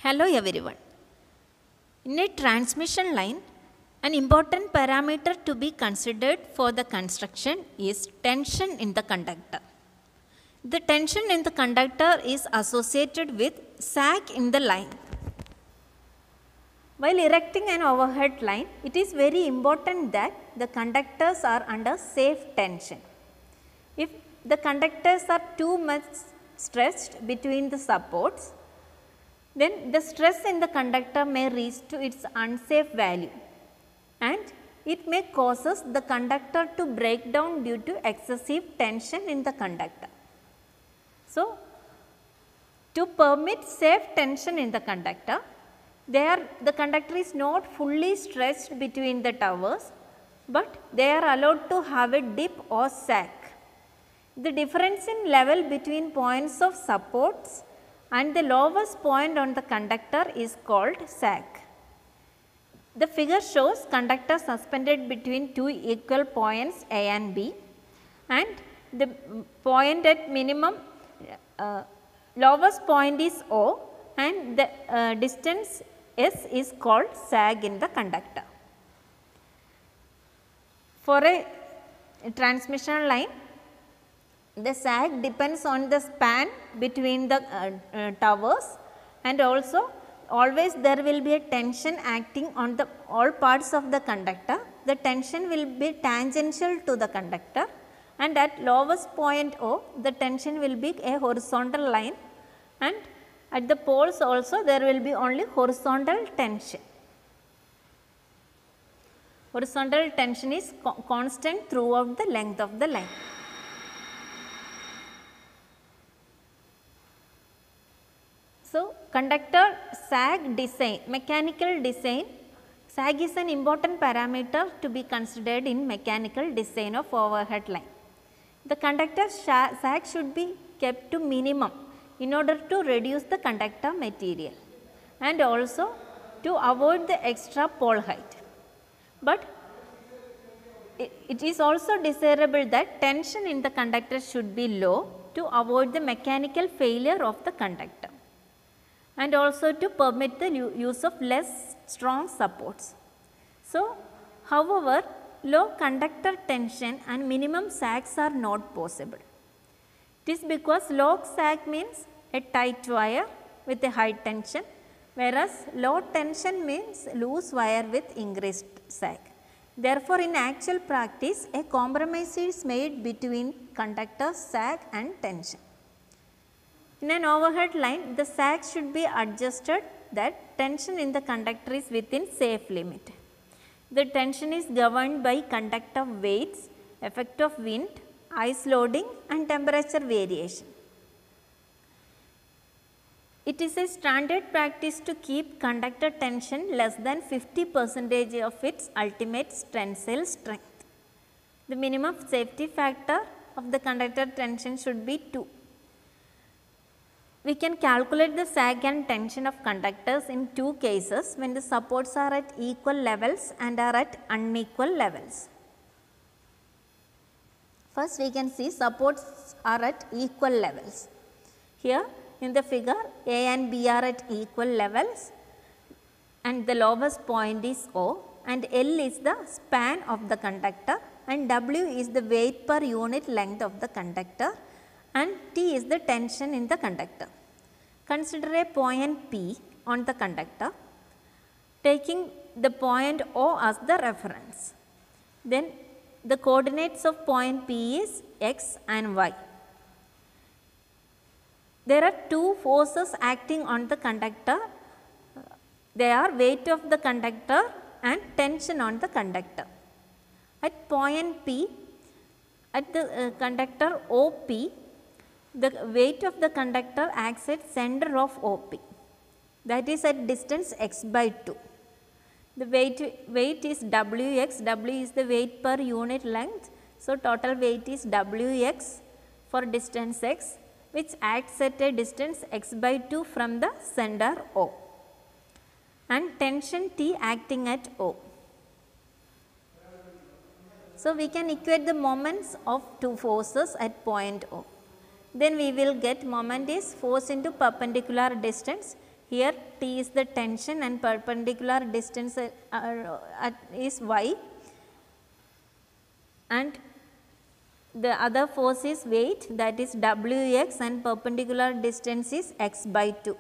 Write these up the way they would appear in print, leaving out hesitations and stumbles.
Hello everyone. In a transmission line, an important parameter to be considered for the construction is tension in the conductor. The tension in the conductor is associated with sag in the line. While erecting an overhead line, it is very important that the conductors are under safe tension. If the conductors are too much stretched between the supports, then the stress in the conductor may reach to its unsafe value and it may causes the conductor to break down due to excessive tension in the conductor. So, to permit safe tension in the conductor, the conductor is not fully stretched between the towers, but they are allowed to have a dip or sag. The difference in level between points of supports and the lowest point on the conductor is called sag. The figure shows conductor suspended between two equal points A and B, and the point at minimum lowest point is O and the distance S is called sag in the conductor. For a transmission line, the sag depends on the span between the towers, and also always there will be a tension acting on the all parts of the conductor. The tension will be tangential to the conductor, and at lowest point O the tension will be a horizontal line, and at the poles also there will be only horizontal tension. Horizontal tension is constant throughout the length of the line. So, conductor sag design, mechanical design, sag is an important parameter to be considered in mechanical design of overhead line. The conductor sag should be kept to minimum in order to reduce the conductor material and also to avoid the extra pole height. But it is also desirable that tension in the conductor should be low to avoid the mechanical failure of the conductor, and also to permit the use of less strong supports. So, however, low conductor tension and minimum sags are not possible. It is because low sag means a tight wire with a high tension, whereas low tension means loose wire with increased sag. Therefore, in actual practice, a compromise is made between conductor sag and tension. In an overhead line, the sag should be adjusted that tension in the conductor is within safe limit. The tension is governed by conductor weights, effect of wind, ice loading and temperature variation. It is a standard practice to keep conductor tension less than 50% of its ultimate tensile strength. The minimum safety factor of the conductor tension should be 2. We can calculate the sag and tension of conductors in two cases when the supports are at equal levels and are at unequal levels. First, we can see supports are at equal levels. Here in the figure, A and B are at equal levels and the lowest point is O, and L is the span of the conductor and W is the weight per unit length of the conductor and T is the tension in the conductor. Consider a point P on the conductor, taking the point O as the reference. Then the coordinates of point P is X and Y. There are two forces acting on the conductor. They are weight of the conductor and tension on the conductor. At point P, at the conductor OP, the weight of the conductor acts at center of OP, that is at distance x by 2. The weight is Wx, W is the weight per unit length. So, total weight is Wx for distance x, which acts at a distance x by 2 from the center O, and tension T acting at O. So, we can equate the moments of two forces at point O. Then we will get moment is force into perpendicular distance Here T is the tension and perpendicular distance is y, and the other force is weight, that is Wx, and perpendicular distance is x by 2.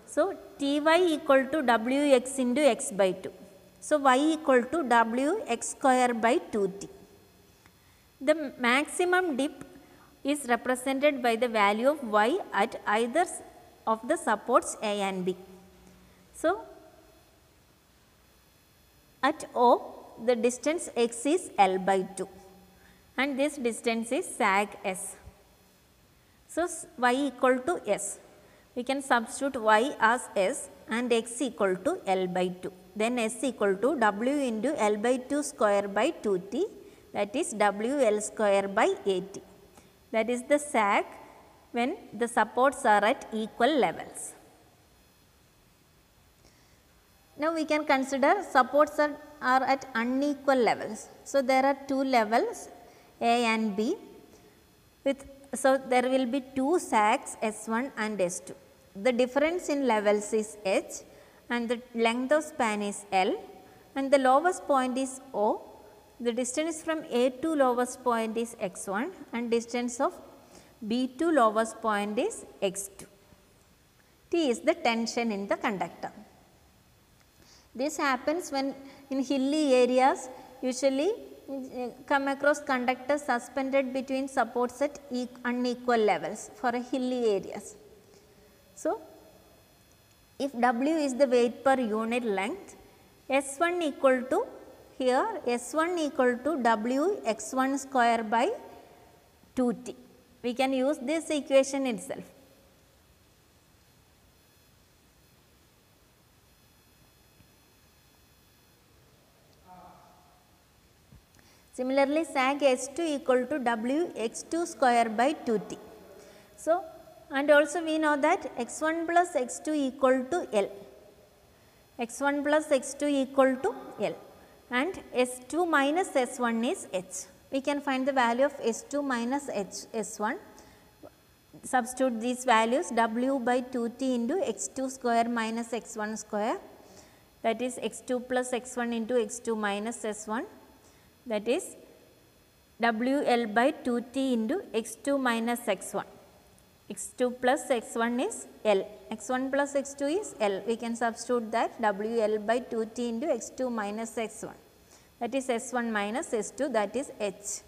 So, Ty equal to Wx into x by 2. So, y equal to Wx square by 2t. The maximum dip is represented by the value of y at either of the supports A and B. So, at O the distance x is L by 2 and this distance is sag S. So, y equal to S. We can substitute y as S and x equal to L by 2. Then S equal to W into L by 2 square by 2t, that is WL square by AT. That is the sag when the supports are at equal levels. Now, we can consider supports are at unequal levels. So, there are two levels A and B so there will be two sags S1 and S2. The difference in levels is H and the length of span is L and the lowest point is O. The distance from A to lowest point is x1 and distance of B to lowest point is x2. T is the tension in the conductor. This happens when in hilly areas usually come across conductors suspended between supports at unequal levels for a hilly areas. So, if W is the weight per unit length, S1 equal to here S1 equal to W x1 square by 2t. We can use this equation itself. Similarly, sag S2 equal to W x2 square by 2t. So, and also we know that x1 plus x2 equal to L. x1 plus x2 equal to L and S2 minus S1 is H. We can find the value of S2 minus S1. Substitute these values W by 2t into x2 square minus x1 square, that is x2 plus x1 into x2 minus s1, that is WL by 2t into x2 minus x1. x2 plus x1 is L, x1 plus x2 is L. We can substitute that WL by 2t into x2 minus x1, that is s1 minus s2, that is H.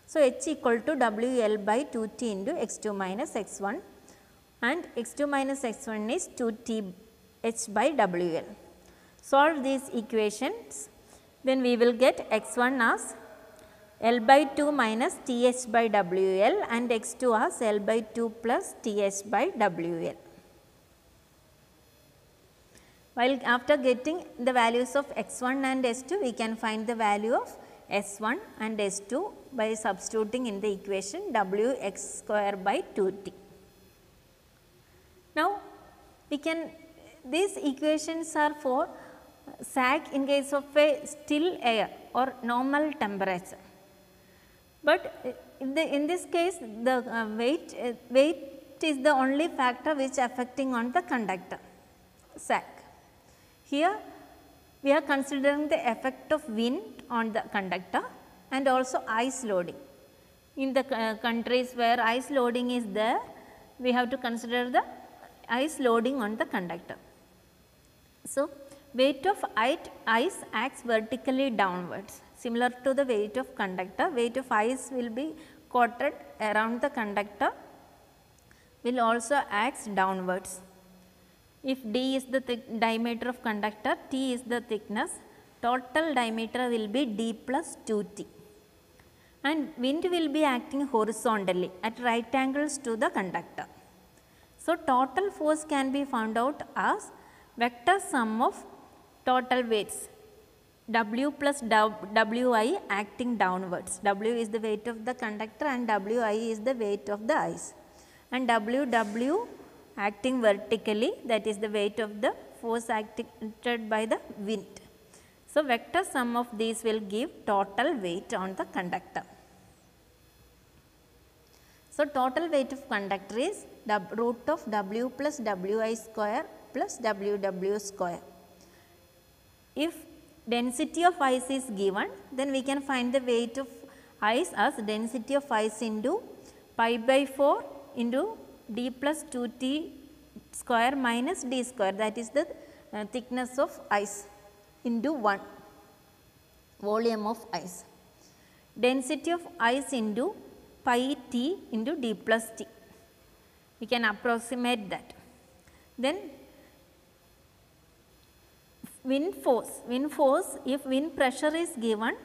So, H equal to WL by 2t into x2 minus x1 and x2 minus x1 is 2t H by WL. Solve these equations, then we will get x1 as L by 2 minus Th by WL and x2 as L by 2 plus Th by WL. While after getting the values of x1 and s2, we can find the value of s1 and s2 by substituting in the equation Wx square by 2t. Now, we can, these equations are for sag in case of a still air or normal temperature. But in this case the weight is the only factor which affecting on the conductor sag. Here we are considering the effect of wind on the conductor and also ice loading. In the countries where ice loading is there, we have to consider the ice loading on the conductor. So, weight of ice acts vertically downwards. Similar to the weight of conductor, weight of ice will be coated around the conductor will also act downwards. If D is the diameter of conductor, T is the thickness, total diameter will be D plus 2T. And wind will be acting horizontally at right angles to the conductor. So, total force can be found out as vector sum of total weights W plus Wi acting downwards. W is the weight of the conductor and Wi is the weight of the ice, and Ww acting vertically, that is the weight of the force acted by the wind. So, vector sum of these will give total weight on the conductor. So, total weight of conductor is root of W plus Wi square plus WW square. If density of ice is given, then we can find the weight of ice as density of ice into pi by 4 into d plus 2t square minus d square, that is the thickness of ice into 1 volume of ice. Density of ice into pi t into d plus t. We can approximate that. Then wind force, if wind pressure is given,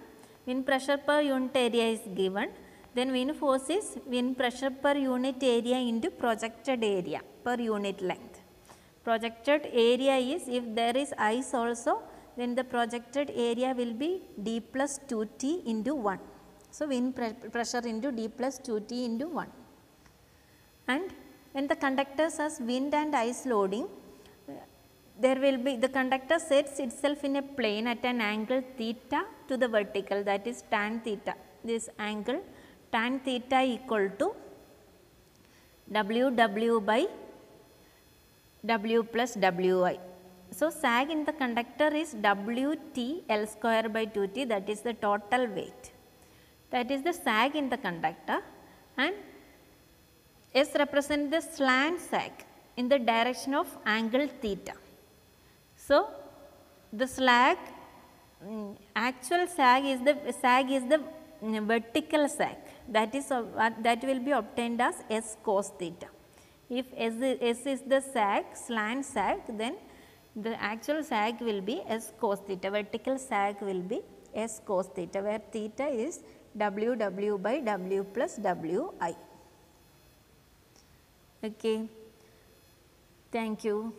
wind pressure per unit area is given, then wind force is wind pressure per unit area into projected area per unit length. Projected area is, if there is ice also, then the projected area will be d plus 2t into 1. So, wind pressure into d plus 2t into 1. And when the conductor has wind and ice loading, there will be, the conductor sets itself in a plane at an angle theta to the vertical, that is tan theta. This angle tan theta equal to WW by W plus Wi. So, sag in the conductor is Wt L square by 2t, that is the total weight. That is the sag in the conductor, and S represents the slant sag in the direction of angle theta. So, the actual sag is the vertical sag, that is that will be obtained as S cos theta. If S is the sag, slant sag, then the actual sag will be S cos theta, vertical sag will be S cos theta, where theta is WW by W plus Wi. Okay. Thank you.